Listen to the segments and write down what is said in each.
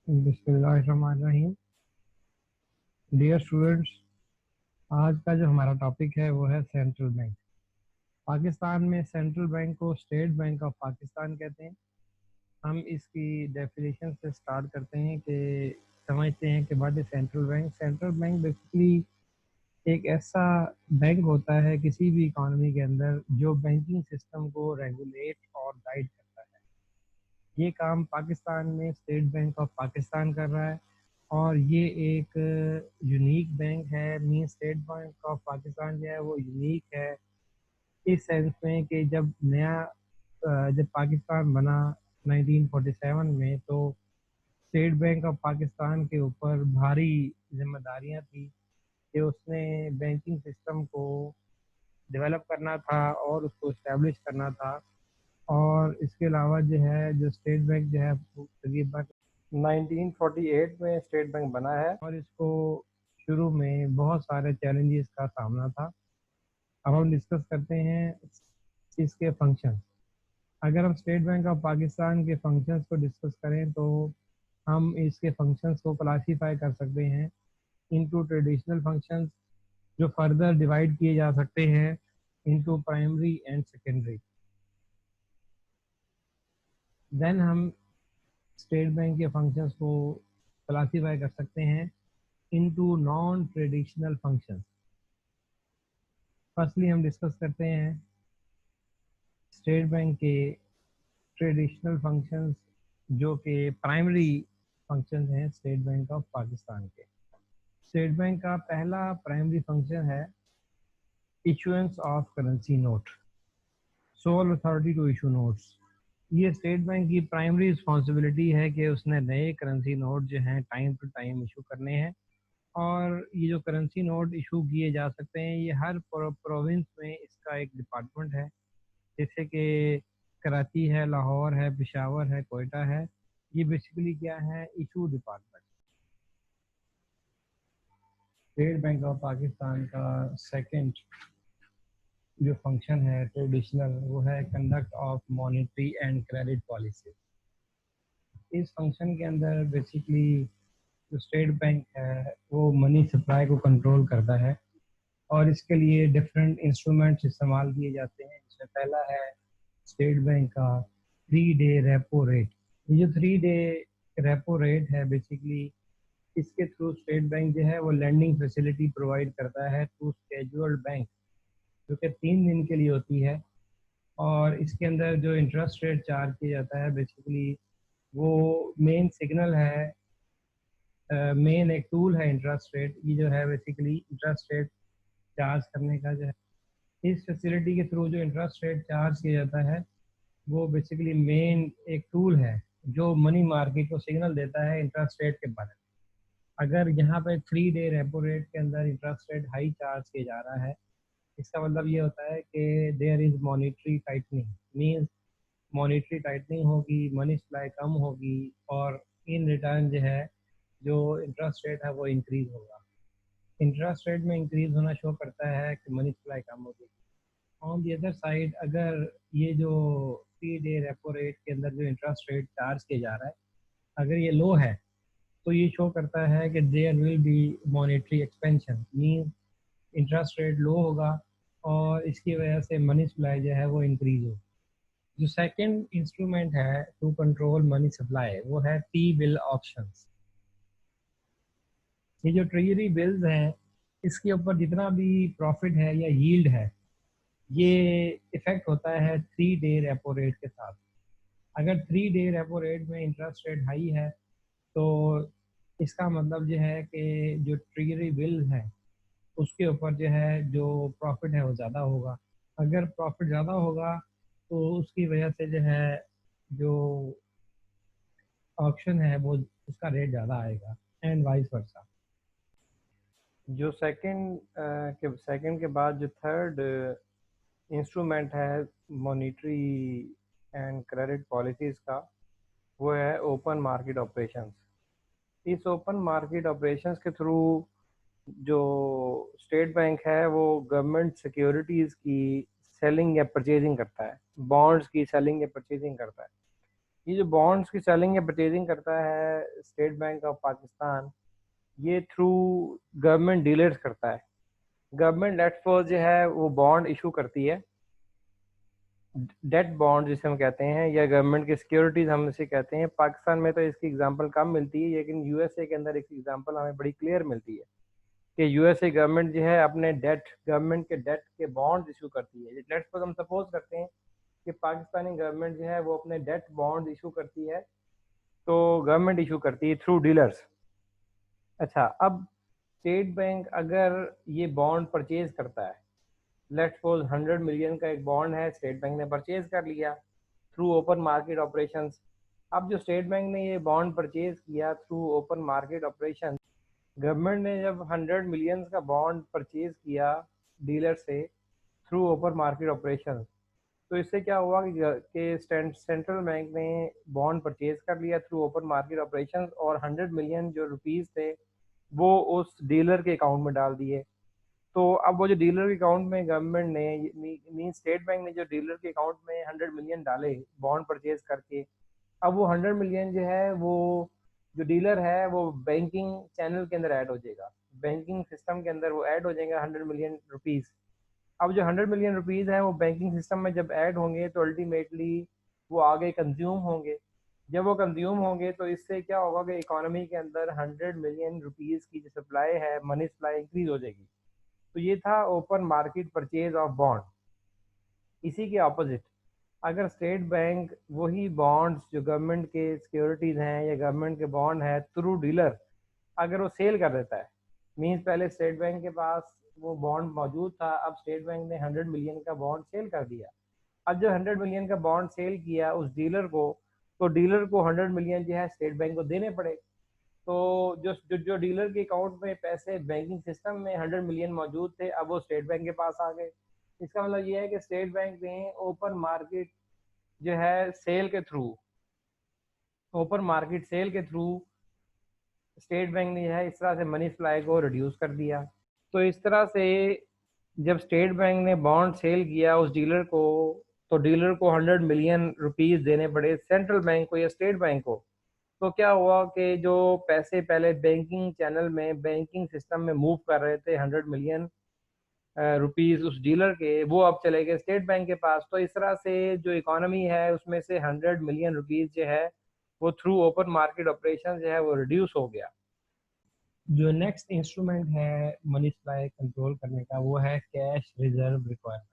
बिस्मिल्लाहिर्रहमानिर्रहीम। Dear students, आज का जो हमारा टॉपिक है वो है सेंट्रल बैंक। पाकिस्तान में सेंट्रल बैंक को स्टेट बैंक ऑफ पाकिस्तान कहते हैं। हम इसकी डेफिनेशन से स्टार्ट करते हैं कि समझते हैं कि what is central bank. Central bank basically एक ऐसा बैंक होता है किसी भी इकॉनमी के अंदर जो बैंकिंग सिस्टम को रेगुलेट और गाइड करता है। ये काम पाकिस्तान में स्टेट बैंक ऑफ पाकिस्तान कर रहा है और ये एक यूनिक बैंक है। Mean state bank of Pakistan जो है वो यूनिक है इस सेंस में कि जब पाकिस्तान बना 1947 में, तो स्टेट बैंक ऑफ पाकिस्तान के ऊपर भारी जिम्मेदारियां थी कि उसने बैंकिंग सिस्टम को डेवलप करना था और उसको इस्टेब्लिश करना था। और इसके अलावा जो है जो स्टेट बैंक जो है तकरीबन 1948 में स्टेट बैंक बना है और इसको शुरू में बहुत सारे चैलेंजेस का सामना था। अब हम डिस्कस करते हैं इसके फंक्शन। अगर हम स्टेट बैंक ऑफ पाकिस्तान के फंक्शंस को डिस्कस करें तो हम इसके फंक्शंस को क्लासीफाई कर सकते हैं इनटू ट्रेडिशनल फंक्शंस, जो फर्दर डिवाइड किए जा सकते हैं into primary and secondary. Then हम स्टेट बैंक के फंक्शंस को क्लासीफाई कर सकते हैं into non traditional functions. Firstly हम डिस्कस करते हैं स्टेट बैंक के ट्रेडिशनल फंक्शंस, जो कि प्राइमरी फंक्शंस हैं स्टेट बैंक ऑफ पाकिस्तान के। स्टेट बैंक का पहला प्राइमरी फंक्शन है issuance of currency note, sole authority to issue notes. ये स्टेट बैंक की प्राइमरी रिस्पॉन्सिबिलिटी है कि उसने नए करेंसी नोट जो हैं टाइम टू टाइम इशू करने हैं। और ये जो करेंसी नोट इशू किए जा सकते हैं ये हर प्रोविंस में इसका एक डिपार्टमेंट है, जैसे कि कराची है, लाहौर है, पेशावर है, कोयटा है। ये बेसिकली क्या है, issue department. State bank of Pakistan का सेकंड जो फंक्शन है ट्रेडिशनल, वो है conduct of monetary and credit policy. इस फंक्शन के अंदर बेसिकली जो स्टेट बैंक है वो मनी सप्लाई को कंट्रोल करता है और इसके लिए डिफरेंट इंस्ट्रूमेंट्स इस्तेमाल किए जाते हैं। जिसमें पहला है स्टेट बैंक का 3 डे रेपो रेट। ये जो 3 डे रेपो रेट है बेसिकली इसके थ्रू स्टेट बैंक जो है वो लैंडिंग फैसिलिटी प्रोवाइड करता है टू स्केड्यूल्ड बैंक, जो कि 3 दिन के लिए होती है। और इसके अंदर जो इंटरेस्ट रेट चार्ज किया जाता है बेसिकली वो मेन सिग्नल है, मेन एक टूल है इंटरेस्ट रेट। ये जो है बेसिकली इंटरेस्ट रेट चार्ज करने का जो है, इस फैसिलिटी के थ्रू जो इंटरेस्ट रेट चार्ज किया जाता है वो बेसिकली मेन एक टूल है जो मनी मार्केट को सिग्नल देता है इंटरेस्ट रेट के बारे में। अगर यहाँ पे 3 डे रेपो रेट के अंदर इंटरेस्ट रेट हाई चार्ज किया जा रहा है, इसका मतलब ये होता है कि there is monetary tightening. Means monetary tightening होगी, मनी सप्लाई कम होगी और इन रिटर्न जो है जो इंटरेस्ट रेट है वो इंक्रीज होगा। इंटरेस्ट रेट में इंक्रीज होना शो करता है कि मनी सप्लाई कम होगी। ऑन दी अदर साइड, अगर ये जो 3 डे रेपो रेट के अंदर जो इंटरेस्ट रेट चार्ज किया जा रहा है अगर ये लो है तो ये शो करता है कि there will be monetary expansion. Mean interest rate low होगा और इसकी वजह से मनी सप्लाई जो है वो इंक्रीज होगी। जो सेकंड इंस्ट्रूमेंट है टू कंट्रोल मनी सप्लाई वो है टी बिल ऑप्शंस। ये जो ट्रेजरी बिल्स हैं इसके ऊपर जितना भी प्रॉफिट है या यील्ड है ये इफेक्ट होता है 3 डे रेपो रेट के साथ। अगर 3 डे रेपो रेट में इंटरेस्ट रेट हाई है तो इसका मतलब जो है कि जो ट्रेजरी बिल है उसके ऊपर जो है जो प्रॉफिट है वो ज़्यादा होगा। अगर प्रॉफिट ज़्यादा होगा तो उसकी वजह से जो है जो ऑप्शन है वो उसका रेट ज़्यादा आएगा एंड वाइस वर्सा। जो सेकंड के बाद जो थर्ड इंस्ट्रूमेंट है मॉनेटरी एंड क्रेडिट पॉलिसीज़ का वो है ओपन मार्केट ऑपरेशंस। इस ओपन मार्केट ऑपरेशंस के थ्रू जो स्टेट बैंक है वो गवर्नमेंट सिक्योरिटीज़ की सेलिंग या परचेजिंग करता है, बॉन्ड्स की सेलिंग या परचेजिंग करता है। ये जो बॉन्ड्स की सेलिंग या परचेजिंग करता है स्टेट बैंक ऑफ पाकिस्तान, ये थ्रू गवर्नमेंट डीलर्स करता है। गवर्नमेंट लेट्स सपोज जो है वो बॉन्ड इशू करती है, डेट बॉन्ड जिसे हम कहते हैं, या गवर्नमेंट की सिक्योरिटीज हम इसे कहते हैं। पाकिस्तान में तो इसकी एग्जांपल कम मिलती है, लेकिन यूएसए के अंदर एक एग्जांपल हमें बड़ी क्लियर मिलती है कि यूएसए गवर्नमेंट जो है अपने डेट, गवर्नमेंट के डेट के बॉन्ड इशू करती है। लेट्स सपोज हम सपोज करते हैं कि पाकिस्तानी गवर्नमेंट जो है वो अपने डेट बॉन्ड इशू करती है, तो गवर्नमेंट इशू करती है थ्रू डीलर्स। अच्छा, अब स्टेट बैंक अगर ये बॉन्ड परचेज करता है, लेट्स सपोज 100 मिलियन का एक बॉन्ड है, स्टेट बैंक ने परचेज कर लिया थ्रू ओपन मार्केट ऑपरेशंस। अब जो स्टेट बैंक ने ये बॉन्ड परचेज किया through open market operation, government ने जब 100 मिलियन का बॉन्ड परचेज किया डीलर से थ्रू ओपन मार्केट ऑपरेशन, तो इससे क्या हुआ कि सेंट्रल बैंक ने बॉन्ड परचेज कर लिया थ्रू ओपन मार्केट ऑपरेशन, और 100 मिलियन जो रुपीस थे वो उस डीलर के अकाउंट में डाल दिए। तो अब वो जो डीलर के अकाउंट में गवर्नमेंट ने मीन स्टेट बैंक ने जो डीलर के अकाउंट में 100 मिलियन डाले बॉन्ड परचेज करके, अब वो 100 मिलियन जो है वो जो डीलर है वो बैंकिंग चैनल के अंदर ऐड हो जाएगा, बैंकिंग सिस्टम के अंदर वो ऐड हो जाएगा 100 मिलियन रुपीस। अब जो 100 मिलियन रुपीस है वो बैंकिंग सिस्टम में जब ऐड होंगे तो अल्टीमेटली वो आगे कंज्यूम होंगे। जब वो कंज्यूम होंगे तो इससे क्या होगा कि इकोनॉमी के अंदर 100 मिलियन रुपीस की जो सप्लाई है, मनी सप्लाई इंक्रीज हो जाएगी। तो ये था open market purchase of bond. इसी के ऑपोजिट अगर स्टेट बैंक वही बॉन्ड्स जो गवर्नमेंट के सिक्योरिटीज हैं या गवर्नमेंट के बॉन्ड है थ्रू डीलर अगर वो सेल कर देता है, मीन्स पहले स्टेट बैंक के पास वो बॉन्ड मौजूद था, अब स्टेट बैंक ने 100 मिलियन का बॉन्ड सेल कर दिया। अब जो 100 मिलियन का बॉन्ड सेल किया उस डीलर को, तो डीलर को 100 मिलियन जो है स्टेट बैंक को देने पड़े। तो जो डीलर के अकाउंट में पैसे बैंकिंग सिस्टम में 100 मिलियन मौजूद थे, अब वो स्टेट बैंक के पास आ गए। इसका मतलब ये है कि स्टेट बैंक ने ओपन मार्केट जो है सेल के थ्रू, ओपन मार्केट सेल के थ्रू स्टेट बैंक ने जो है इस तरह से मनी सप्लाई को रिड्यूस कर दिया। तो इस तरह से जब स्टेट बैंक ने बॉन्ड सेल किया उस डीलर को, तो डीलर को 100 मिलियन रुपीस देने पड़े सेंट्रल बैंक को या स्टेट बैंक को। तो क्या हुआ कि जो पैसे पहले बैंकिंग चैनल में, बैंकिंग सिस्टम में मूव कर रहे थे 100 मिलियन रुपीस उस डीलर के, वो अब चले गए स्टेट बैंक के पास। तो इस तरह से जो इकोनॉमी है उसमें से 100 मिलियन रुपीस जो है वो थ्रू ओपन मार्केट ऑपरेशन जो है वो रिड्यूस हो गया। जो नेक्स्ट इंस्ट्रूमेंट है मनी सप्लाई कंट्रोल करने का वो है cash reserve requirement.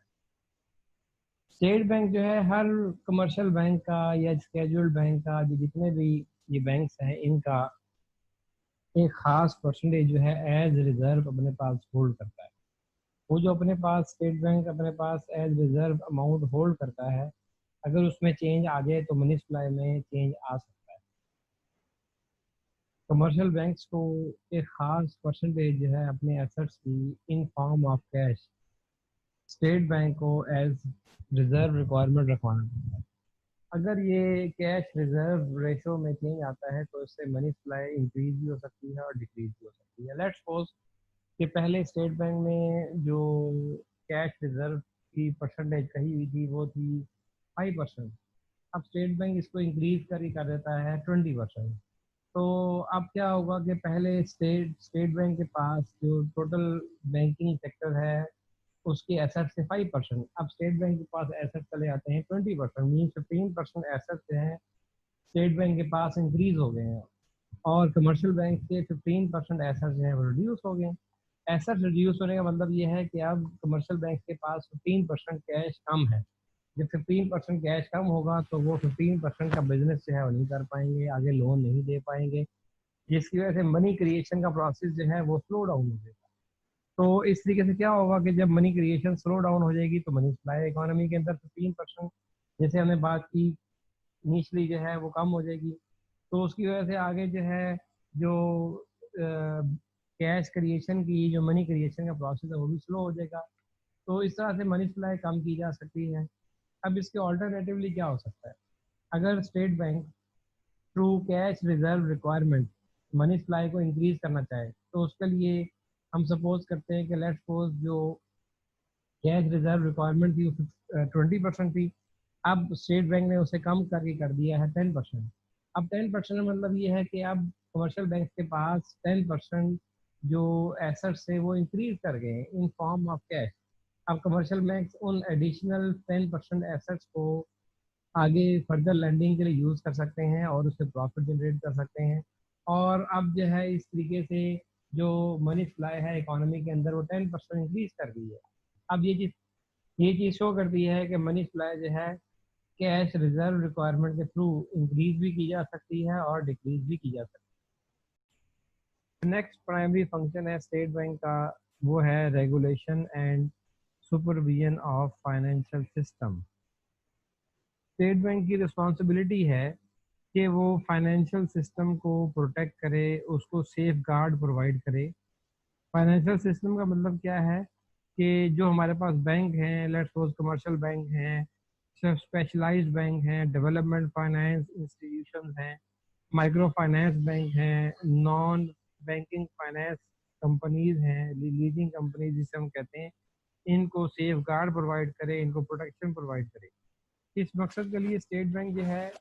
State Bank जो है हर कमर्शियल बैंक का या स्केड्यूल्ड बैंक का, जो जितने भी ये बैंक्स हैं, इनका एक खास परसेंटेज जो है एज रिजर्व अपने पास होल्ड करता है। वो जो अपने पास स्टेट बैंक अपने पास एज रिजर्व अमाउंट होल्ड करता है, अगर उसमें चेंज आ जाए तो मनी सप्लाई में चेंज आ सकता है। कमर्शियल बैंक्स को एक खास परसेंटेज जो है अपने एसेट्स की in form of cash state bank को एज रिजर्व रिक्वायरमेंट रखवाना पड़ता है। अगर ये कैश रिजर्व रेशो में चेंज आता है तो इससे मनी सप्लाई इंक्रीज भी हो सकती है और डिक्रीज भी हो सकती है। लेट्स सपोज कि पहले स्टेट बैंक में जो कैश रिजर्व की परसेंटेज कही हुई थी वो थी 5%। अब स्टेट बैंक इसको इंक्रीज कर देता है 20%। तो अब क्या होगा कि पहले स्टेट बैंक के पास जो टोटल बैंकिंग सेक्टर है उसके एसेट से 5%, अब स्टेट बैंक के पास एसेट चले आते हैं 20%, मीन 15% एसेट जो है स्टेट बैंक के पास इंक्रीज हो गए हैं, और कमर्शियल बैंक के 15% एसेट जो है वो रिड्यूस हो गए। एसेट रिड्यूस होने का मतलब ये है कि अब कमर्शियल बैंक के पास 15% कैश कम है। जब 15% कैश कम होगा तो वो 15% का बिजनेस जो है वो नहीं कर पाएंगे, आगे लोन नहीं दे पाएंगे, जिसकी वजह से मनी क्रिएशन का प्रोसेस जो है वो स्लो डाउन हो जाएगा। तो इस तरीके से क्या होगा कि जब मनी क्रिएशन स्लो डाउन हो जाएगी तो मनी सप्लाई इकोनॉमी के अंदर 15% जैसे हमने बात की इनिशियली जो है वो कम हो जाएगी। तो उसकी वजह से आगे जो है जो कैश क्रिएशन की, जो मनी क्रिएशन का प्रोसेस है वो भी स्लो हो जाएगा। तो इस तरह से मनी सप्लाई कम की जा सकती है। अब इसके ऑल्टरनेटिवली क्या हो सकता है, अगर state bank through cash reserve requirement money supply को इंक्रीज करना चाहे तो उसके लिए हम सपोज करते हैं कि लेट्स सपोज जो कैश रिजर्व रिक्वायरमेंट थी वो 20% थी, अब स्टेट बैंक ने उसे कम करके कर दिया है 10%। अब 10% मतलब ये है कि अब कमर्शियल बैंक के पास 10% जो एसेट्स है वो इंक्रीज कर गए इन फॉर्म ऑफ कैश। अब कमर्शियल बैंक उन एडिशनल 10% एसेट्स को आगे फर्दर लैंडिंग के लिए यूज कर सकते हैं और उससे प्रॉफिट जनरेट कर सकते हैं। और अब जो है इस तरीके से जो मनी सप्लाई है इकोनॉमी के अंदर वो 10% इंक्रीज कर दी है। अब ये चीज शो करती है कि मनी सप्लाई जो है कैश रिजर्व रिक्वायरमेंट के थ्रू इंक्रीज भी की जा सकती है और डिक्रीज भी की जा सकती है। नेक्स्ट प्राइमरी फंक्शन है स्टेट बैंक का, वो है regulation and supervision of financial system. State bank की रिस्पॉन्सिबिलिटी है कि वो फाइनेंशियल सिस्टम को प्रोटेक्ट करे, उसको सेफ गार्ड प्रोवाइड करे। फाइनेंशियल सिस्टम का मतलब क्या है कि जो हमारे पास बैंक हैं, लेट्स सपोज कमर्शियल बैंक हैं, स्पेशलाइज्ड बैंक हैं, डेवलपमेंट फाइनेंस इंस्टीट्यूशन हैं, माइक्रो फाइनेंस बैंक हैं, नॉन बैंकिंग फाइनेंस कंपनीज हैं, लीजिंग कंपनीज जिसे हम कहते हैं, इनको सेफ गार्ड प्रोवाइड करे, इनको प्रोटेक्शन प्रोवाइड करे। इस मकसद के लिए स्टेट बैंक जो है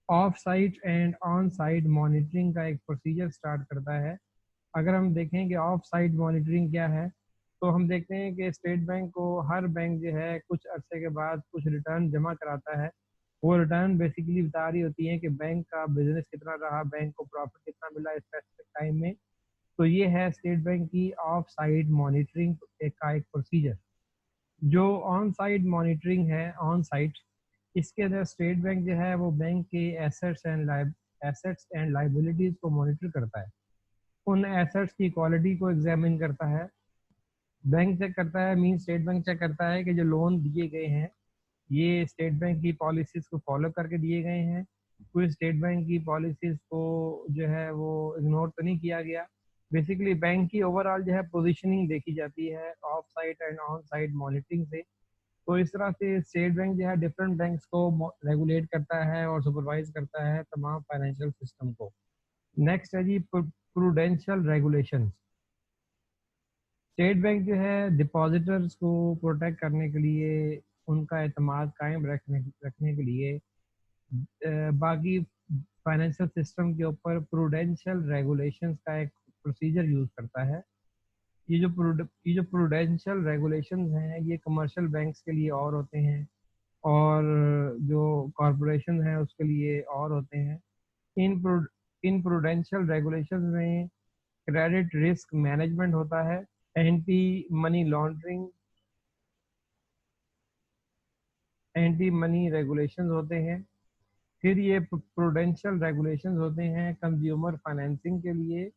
of site and on site monitoring का एक प्रोसीजर स्टार्ट करता है। अगर हम देखें कि ऑफ साइट मॉनिटरिंग क्या है, तो हम देखते हैं कि स्टेट बैंक को हर बैंक जो है कुछ अरसे के बाद कुछ रिटर्न जमा कराता है। वो रिटर्न बेसिकली बता रही होती है कि बैंक का बिजनेस कितना रहा, बैंक को प्रॉफिट कितना मिला स्पेसिफिक टाइम में। तो ये है स्टेट बैंक की ऑफ साइट मॉनिटरिंग का एक प्रोसीजर। जो ऑन साइट मॉनिटरिंग है, ऑन साइट, इसके अंदर स्टेट बैंक जो है वो बैंक के एसेट्स एंड लाइबिलिटीज को मॉनिटर करता है, उन एसेट्स की क्वालिटी को एग्जामिन करता है। बैंक चेक करता है, मीन स्टेट बैंक चेक करता है कि जो लोन दिए गए हैं ये स्टेट बैंक की पॉलिसीज को फॉलो करके दिए गए हैं, कोई स्टेट बैंक की पॉलिसीज को जो है वो इग्नोर तो नहीं किया गया। बेसिकली बैंक की ओवरऑल जो है पोजीशनिंग देखी जाती है of site and on site monitoring से। तो इस तरह से स्टेट बैंक जो है डिफरेंट बैंक्स को रेगुलेट करता है और सुपरवाइज करता है तमाम फाइनेंशियल सिस्टम को। नेक्स्ट है जी प्रूडेंशियल रेगुलेशंस। स्टेट बैंक जो है डिपॉजिटर्स को प्रोटेक्ट करने के लिए, उनका एतमाद कायम रखने के लिए बाकी फाइनेंशियल सिस्टम के ऊपर प्रूडेंशियल रेगुलेशंस का एक प्रोसीजर यूज करता है। ये जो प्रूडेंशियल रेगुलेशंस हैं ये कमर्शियल बैंक्स के लिए और होते हैं और जो कॉरपोरेशन है उसके लिए और होते हैं। इन प्रूडेंशियल रेगुलेशंस में क्रेडिट रिस्क मैनेजमेंट होता है, anti money laundering, anti money regulations होते हैं। फिर ये प्रूडेंशियल रेगुलेशंस होते हैं कंज्यूमर फाइनेंसिंग के लिए।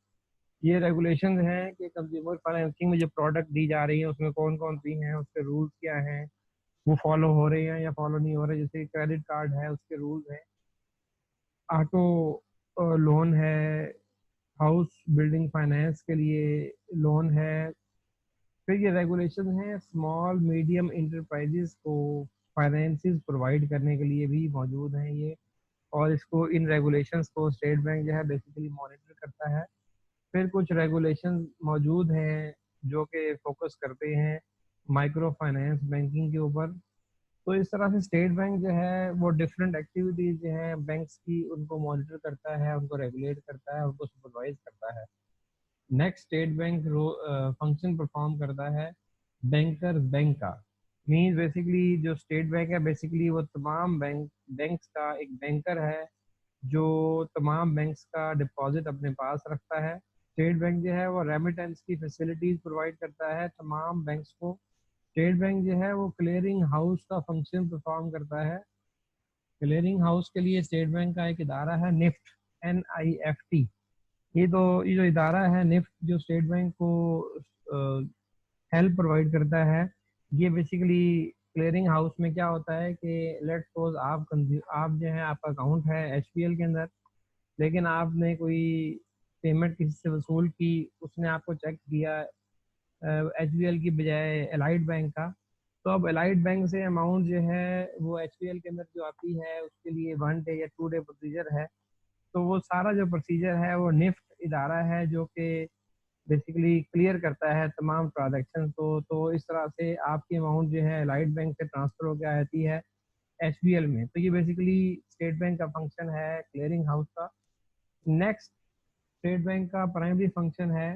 ये रेगुलेशंस हैं कि कंज्यूमर फाइनेंसिंग में जो प्रोडक्ट दी जा रही है उसमें कौन कौन सी हैं, उसके रूल्स क्या हैं, वो फॉलो हो रहे हैं या फॉलो नहीं हो रहे। जैसे क्रेडिट कार्ड है उसके रूल्स हैं, ऑटो लोन है, हाउस बिल्डिंग फाइनेंस के लिए लोन है। फिर ये रेगुलेशन है स्मॉल मीडियम इंटरप्राइजेस को फाइनेंसिस प्रोवाइड करने के लिए भी मौजूद हैं ये। और इसको इन रेगुलेशंस को स्टेट बैंक जो है बेसिकली मॉनिटर करता है। फिर कुछ रेगुलेशन मौजूद हैं जो कि फोकस करते हैं माइक्रो फाइनेंस बैंकिंग के ऊपर। तो इस तरह से स्टेट बैंक जो है वो डिफरेंट एक्टिविटीज जो है बैंक्स की उनको मॉनिटर करता है, उनको रेगुलेट करता है, उनको सुपरवाइज करता है। Next state bank function perform करता है बैंकर्स बैंक का। मीन्स बेसिकली जो स्टेट बैंक है बेसिकली वो तमाम बैंक्स का एक बैंकर है जो तमाम बैंक्स का डिपॉजिट अपने पास रखता है। स्टेट बैंक जो है वो रेमिटेंस की फैसिलिटीज प्रोवाइड करता है तमाम बैंक्स को। स्टेट बैंक जो है वो क्लियरिंग हाउस का फंक्शन परफॉर्म करता है। क्लियरिंग हाउस के लिए स्टेट बैंक का एक इदारा है निफ्ट, NIFT। ये जो इदारा है निफ्ट जो स्टेट बैंक को हेल्प प्रोवाइड करता है, ये बेसिकली क्लियरिंग हाउस में क्या होता है कि लेट्स सपोज आप जो है आपका अकाउंट है HPL के अंदर, लेकिन आपने कोई पेमेंट किसी से वसूल की, उसने आपको चेक किया HBL की बजाय एलाइड बैंक का। तो अब एलाइड बैंक से अमाउंट जो है वो HBL के अंदर जो आती है उसके लिए 1 डे या 2 डे प्रोसीजर है। तो वो सारा जो प्रोसीजर है वो निफ्ट इदारा है जो कि बेसिकली क्लियर करता है तमाम ट्रांजेक्शन को। तो इस तरह से आपकी अमाउंट जो है एलाइड बैंक से ट्रांसफर होकर आती है HBL में। तो ये बेसिकली स्टेट बैंक का फंक्शन है क्लियरिंग हाउस का। नेक्स्ट, स्टेट बैंक का प्राइमरी फंक्शन है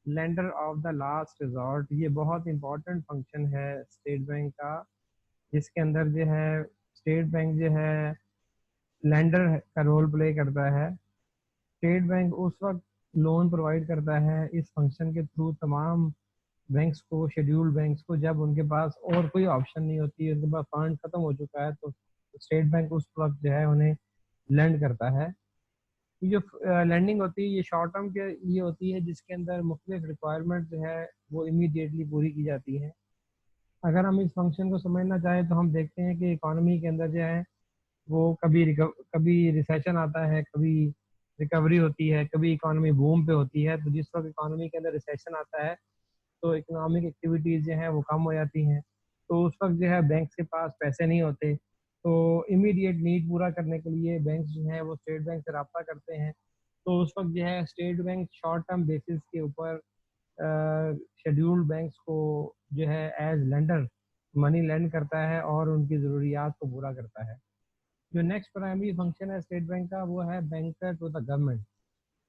lender of the last resort. ये बहुत इंपॉर्टेंट फंक्शन है स्टेट बैंक का, जिसके अंदर जो है स्टेट बैंक जो है लेंडर का रोल प्ले करता है। स्टेट बैंक उस वक्त लोन प्रोवाइड करता है इस फंक्शन के थ्रू तमाम बैंक्स को, शेड्यूल्ड बैंक्स को, जब उनके पास और कोई ऑप्शन नहीं होती, उनके पास फंड खत्म हो चुका है, तो स्टेट बैंक उस वक्त जो है उन्हें लेंड करता है। ये जो लैंडिंग होती है ये शॉर्ट टर्म के लिए होती है, जिसके अंदर मुख्तलिफ रिक्वायरमेंट जो है वो इमीडिएटली पूरी की जाती है। अगर हम इस फंक्शन को समझना चाहें तो हम देखते हैं कि इकोनॉमी के अंदर जो है वो कभी रिसेशन आता है, कभी रिकवरी होती है, कभी इकोनॉमी बूम पे होती है। तो जिस वक्त इकोनॉमी के अंदर रिसेशन आता है तो इकोनॉमिक एक्टिविटीज़ जो है वो कम हो जाती हैं, तो उस वक्त जो है बैंक के पास पैसे नहीं होते। तो इमीडिएट नीड पूरा करने के लिए बैंक जो है वो स्टेट बैंक से रब्ता करते हैं। तो उस वक्त जो है State bank short term basis के ऊपर शेड्यूल्ड बैंक्स को जो है एज लेंडर मनी लेंड करता है और उनकी ज़रूरियात को पूरा करता है। जो नेक्स्ट प्राइमरी फंक्शन है स्टेट बैंक का वो है banker to the government.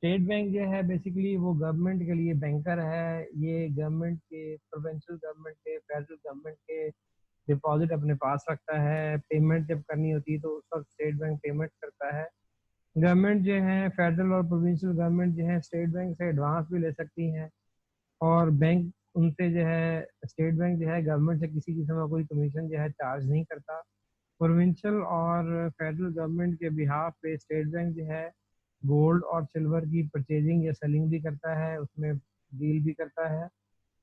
State Bank जो है बेसिकली वो गवर्नमेंट के लिए बैंकर है। ये गवर्नमेंट के, प्रोविंशियल गवर्नमेंट के, फेडरल गवर्नमेंट के डिपॉजिट अपने पास रखता है। पेमेंट जब करनी होती है तो उस वक्त स्टेट बैंक पेमेंट करता है। गवर्नमेंट जो है, फेडरल और प्रोविंशियल गवर्नमेंट जो है स्टेट बैंक से एडवांस भी ले सकती हैं, और बैंक उनसे जो है, स्टेट बैंक जो है गवर्नमेंट से किसी किस्म का कोई कमीशन जो है चार्ज नहीं करता। प्रोविंशियल और फेडरल गवर्नमेंट के बिहाफ पे स्टेट बैंक जो है गोल्ड और सिल्वर की परचेजिंग या सेलिंग भी करता है, उसमें डील भी करता है।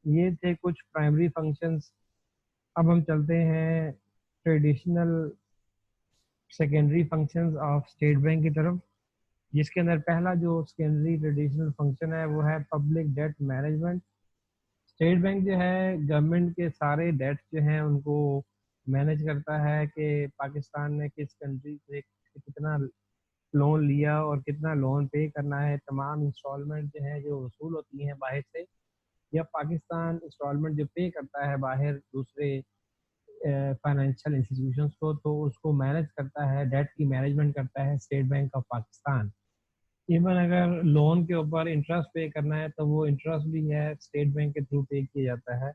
ये थे कुछ प्राइमरी फंक्शंस। अब हम चलते हैं traditional secondary functions of state bank की तरफ, जिसके अंदर पहला जो सेकेंडरी ट्रेडिशनल फंक्शन है वो है public debt management. State Bank जो है गवर्नमेंट के सारे डेट्स जो हैं उनको मैनेज करता है कि पाकिस्तान ने किस कंट्री से कितना लोन लिया और कितना लोन पे करना है। तमाम इंस्टॉलमेंट जो है जो वसूल होती हैं बाहर से, या पाकिस्तान इंस्टॉलमेंट जो पे करता है बाहर दूसरे फाइनेंशियल इंस्टीट्यूशंस को, तो उसको मैनेज करता है, डेट की मैनेजमेंट करता है State bank of Pakistan. Even अगर लोन के ऊपर इंटरेस्ट पे करना है तो वो इंटरेस्ट भी है स्टेट बैंक के थ्रू पे किया जाता है।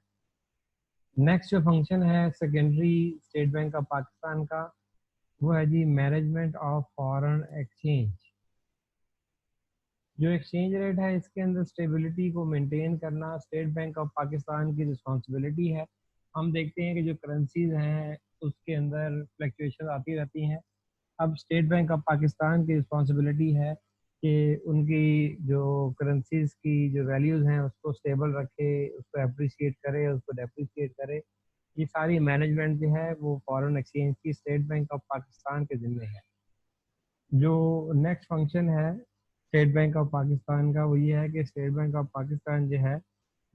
नेक्स्ट जो फंक्शन है secondary state bank of Pakistan का वो है जी मैनेजमेंट ऑफ फॉरेन एक्सचेंज। जो एक्सचेंज रेट है इसके अंदर स्टेबिलिटी को मेंटेन करना स्टेट बैंक ऑफ पाकिस्तान की रिस्पॉन्सिबिलिटी है। हम देखते हैं कि जो करेंसीज हैं उसके अंदर फ्लक्चुएशन आती रहती हैं। अब स्टेट बैंक ऑफ पाकिस्तान की रिस्पॉन्सिबिलिटी है कि उनकी जो करेंसीज की जो वैल्यूज़ हैं उसको स्टेबल रखे, उसको अप्रिशिएट करे, उसको डेप्रिशिएट करे। ये सारी मैनेजमेंट जो है वो फॉरेन एक्सचेंज की स्टेट बैंक ऑफ पाकिस्तान के ज़िम्मे है। जो नेक्स्ट फंक्शन है स्टेट बैंक ऑफ पाकिस्तान का वो ये है कि स्टेट बैंक ऑफ पाकिस्तान जो है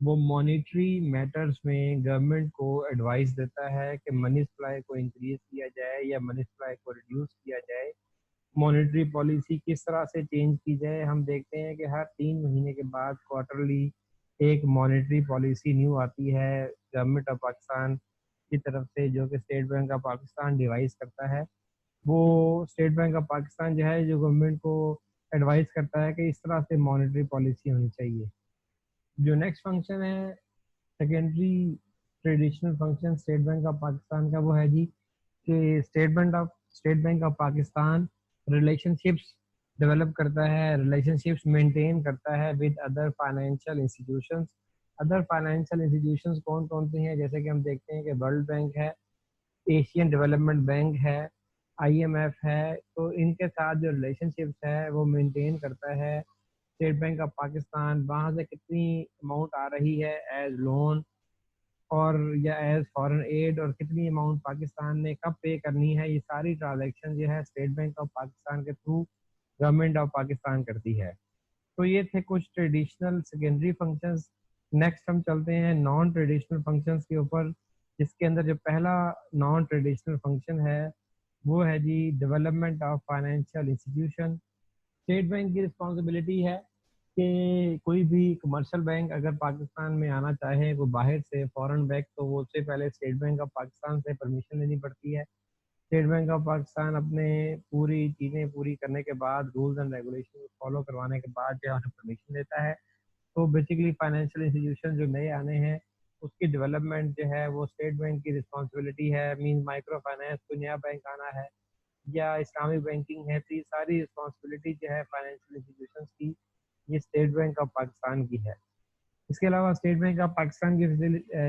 वो मॉनेटरी मैटर्स में गवर्नमेंट को एडवाइस देता है कि मनी सप्लाई को इंक्रीज किया जाए या मनी सप्लाई को रिड्यूस किया जाए, मॉनेटरी पॉलिसी किस तरह से चेंज की जाए। हम देखते हैं कि हर 3 महीने के बाद क्वार्टरली एक मॉनेटरी पॉलिसी न्यू आती है गवर्नमेंट ऑफ पाकिस्तान की तरफ से, जो कि state bank of Pakistan device करता है। वो स्टेट बैंक ऑफ पाकिस्तान जो है जो गवर्नमेंट को एडवाइस करता है कि इस तरह से मॉनेटरी पॉलिसी होनी चाहिए। जो नेक्स्ट फंक्शन है secondary traditional function state bank of Pakistan का वो है जी कि state bank of Pakistan relationships develop करता है, रिलेशनशिप्स मेंटेन करता है with other financial institutions. Other financial institutions कौन कौन सी हैं, जैसे कि हम देखते हैं कि वर्ल्ड बैंक है, एशियन डेवलपमेंट बैंक है, IMF है। तो इनके साथ जो रिलेशनशिप्स है वो मेंटेन करता है स्टेट बैंक ऑफ पाकिस्तान। वहाँ से कितनी अमाउंट आ रही है एज लोन और या एज फॉरेन एड, और कितनी अमाउंट पाकिस्तान ने कब पे करनी है, ये सारी ट्रांजैक्शन जो है स्टेट बैंक ऑफ पाकिस्तान के थ्रू गवर्नमेंट ऑफ पाकिस्तान करती है। तो ये थे कुछ ट्रेडिशनल सेकेंडरी फंक्शंस। नेक्स्ट हम चलते हैं नॉन ट्रेडिशनल फंक्शंस के ऊपर, जिसके अंदर जो पहला नॉन ट्रेडिशनल फंक्शन है वो है जी development of financial institution. State bank की रिस्पॉन्सिबिलिटी है कि कोई भी कमर्शियल बैंक अगर पाकिस्तान में आना चाहे वो बाहर से फॉरेन बैंक, तो वो उससे पहले स्टेट बैंक ऑफ पाकिस्तान से परमिशन लेनी पड़ती है। स्टेट बैंक ऑफ पाकिस्तान अपने पूरी चीज़ें पूरी करने के बाद, रूल्स एंड रेगुलेशन फॉलो करवाने के बाद जो है परमिशन देता है। तो बेसिकली फाइनेंशियल इंस्टीट्यूशन जो नए आने हैं उसकी डेवलपमेंट जो है वो स्टेट बैंक की रिस्पॉन्सिबिलिटी है। मीन माइक्रो फाइनेंस कोई नया बैंक आना है या इस्लामिक बैंकिंग है, तो ये सारी रिस्पॉन्सिबिलिटी जो है फाइनेंशियल इंस्टीट्यूशंस की, ये स्टेट बैंक ऑफ पाकिस्तान की है। इसके अलावा स्टेट बैंक ऑफ पाकिस्तान की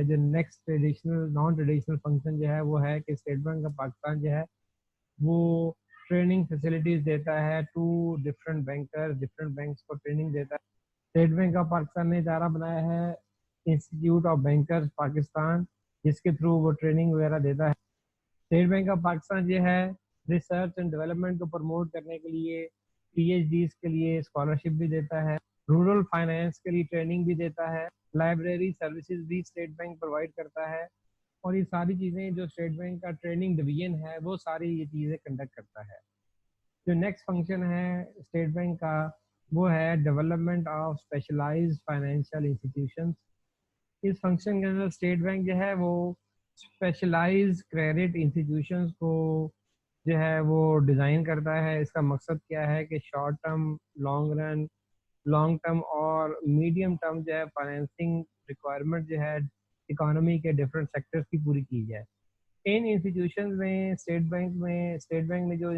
जो next traditional non traditional function जो है वो है कि स्टेट बैंक ऑफ पाकिस्तान जो है वो ट्रेनिंग फैसिलिटीज देता है टू डिफरेंट बैंक्स को ट्रेनिंग देता है। स्टेट बैंक ऑफ पाकिस्तान ने इदारा बनाया है इंस्टीट्यूट ऑफ बैंकर्स पाकिस्तान, जिसके थ्रू वो ट्रेनिंग वगैरह देता है। स्टेट बैंक ऑफ पाकिस्तान जो है रिसर्च एंड डेवलपमेंट को प्रमोट करने के लिए पीएचडीज के लिए स्कॉलरशिप भी देता है, रूरल फाइनेंस के लिए ट्रेनिंग भी देता है, लाइब्रेरी सर्विसेज भी स्टेट बैंक प्रोवाइड करता है। और ये सारी चीज़ें जो स्टेट बैंक का ट्रेनिंग डिवीजन है वो सारी ये चीज़ें कंडक्ट करता है। जो नेक्स्ट फंक्शन है स्टेट बैंक का वो है development of specialised financial institutions. इस फंक्शन के अंदर स्टेट बैंक जो है वो स्पेशलाइज्ड क्रेडिट इंस्टीट्यूशंस को जो है वो डिज़ाइन करता है। इसका मकसद क्या है कि short term, long run, long term और मीडियम टर्म जो है फाइनेंसिंग रिक्वायरमेंट जो है इकोनॉमी के डिफरेंट सेक्टर्स की पूरी की जाए। इन इंस्टीट्यूशन में स्टेट बैंक ने जो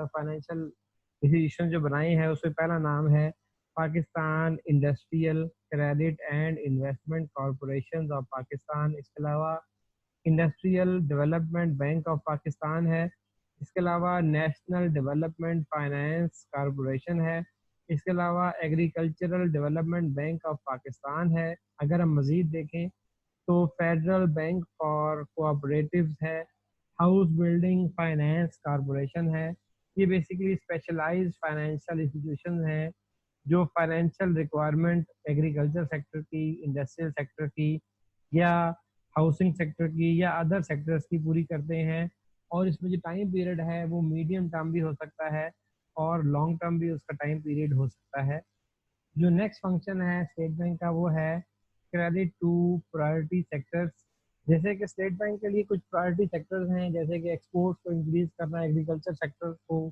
फाइनेंशियल इंस्टीट्यूशन जो बनाए हैं उसमें पहला नाम है Pakistan industrial credit and investment corporation of Pakistan. इसके अलावा industrial development bank of Pakistan है। इसके अलावा नेशनल डेवलपमेंट फाइनेंस कॉरपोरेशन है। इसके अलावा agricultural development bank of Pakistan है। अगर हम मज़ीद देखें तो फेडरल बैंक फॉर कोऑपरेटिव्स है, हाउस बिल्डिंग फाइनेंस कॉरपोरेशन है। ये बेसिकली स्पेशलाइज्ड फाइनेंशियल इंस्टीट्यूशन हैं जो फाइनेंशियल रिक्वायरमेंट एग्रीकल्चर सेक्टर की, इंडस्ट्रियल सेक्टर की या हाउसिंग सेक्टर की या अदर सेक्टर्स की पूरी करते हैं। और इसमें जो टाइम पीरियड है वो मीडियम टर्म भी हो सकता है और लॉन्ग टर्म भी उसका टाइम पीरियड हो सकता है। जो नेक्स्ट फंक्शन है स्टेट बैंक का वो है क्रेडिट टू प्रायोरिटी सेक्टर्स। जैसे कि स्टेट बैंक के लिए कुछ प्रायोरिटी सेक्टर्स हैं, जैसे कि एक्सपोर्ट्स को इंक्रीज करना, एग्रीकल्चर सेक्टर को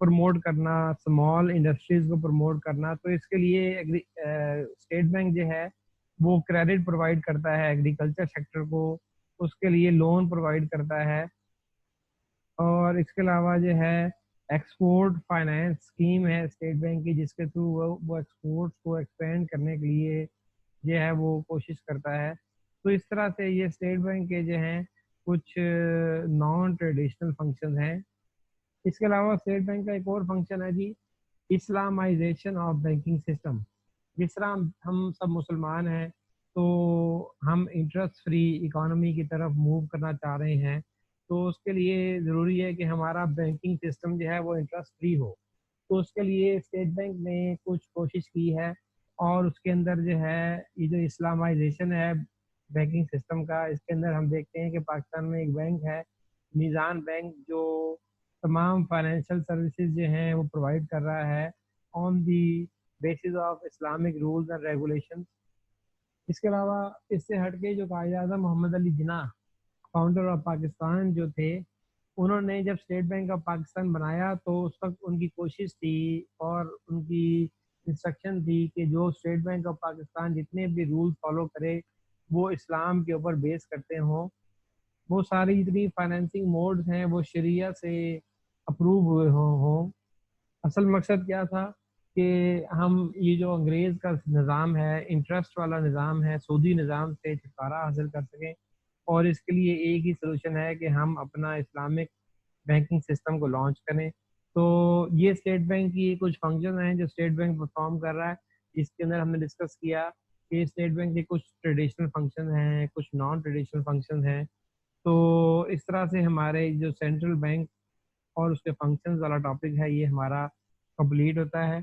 प्रमोट करना, स्मॉल इंडस्ट्रीज को प्रमोट करना। तो इसके लिए स्टेट बैंक जो है वो क्रेडिट प्रोवाइड करता है एग्रीकल्चर सेक्टर को, उसके लिए लोन प्रोवाइड करता है। और इसके अलावा जो है एक्सपोर्ट फाइनेंस स्कीम है स्टेट बैंक की, जिसके थ्रू वो एक्सपोर्ट्स को एक्सपेंड करने के लिए जो है वो कोशिश करता है। तो इस तरह से ये स्टेट बैंक के जो हैं कुछ नॉन ट्रेडिशनल फंक्शन हैं। इसके अलावा स्टेट बैंक का एक और फंक्शन है जी इस्लामाइजेशन ऑफ बैंकिंग सिस्टम। जिस तरह हम सब मुसलमान हैं तो हम इंटरेस्ट फ्री इकोनॉमी की तरफ मूव करना चाह रहे हैं, तो उसके लिए ज़रूरी है कि हमारा बैंकिंग सिस्टम जो है वो इंटरेस्ट फ्री हो। तो उसके लिए स्टेट बैंक ने कुछ कोशिश की है और उसके अंदर जो है ये जो इस्लामाइजेशन है बैंकिंग सिस्टम का, इसके अंदर हम देखते हैं कि पाकिस्तान में एक बैंक है मीज़ान बैंक, जो तमाम फाइनेंशियल सर्विसेज जो हैं वो प्रोवाइड कर रहा है on the basis of Islamic rules and regulation. इसके अलावा इससे हटके जो कायद आज़म मोहम्मद अली जिन्ना, फाउंडर ऑफ पाकिस्तान जो थे, उन्होंने जब स्टेट बैंक ऑफ पाकिस्तान बनाया तो उस वक्त उनकी कोशिश थी और उनकी इंस्ट्रक्शन थी कि जो स्टेट बैंक ऑफ पाकिस्तान जितने भी रूल फॉलो करे वो इस्लाम के ऊपर बेस करते हों। वो सारी जितनी फाइनेंसिंग मोड्स हैं वो शरिया से अप्रूव हुए हों। असल मकसद क्या था कि हम ये जो अंग्रेज़ का निज़ाम है, इंटरेस्ट वाला निज़ाम है, सूदी निज़ाम से छुटकारा हासिल कर सकें। और इसके लिए एक ही सोल्यूशन है कि हम अपना इस्लामिक बैंकिंग सिस्टम को लॉन्च करें। तो ये स्टेट बैंक की कुछ फंक्शन हैं जो स्टेट बैंक परफॉर्म कर रहा है। इसके अंदर हमने डिस्कस किया कि स्टेट बैंक के कुछ ट्रेडिशनल फंक्शन हैं, कुछ नॉन ट्रेडिशनल फंक्शन हैं। तो इस तरह से हमारे जो सेंट्रल बैंक और उसके फंक्शंस वाला टॉपिक है ये हमारा कंप्लीट होता है।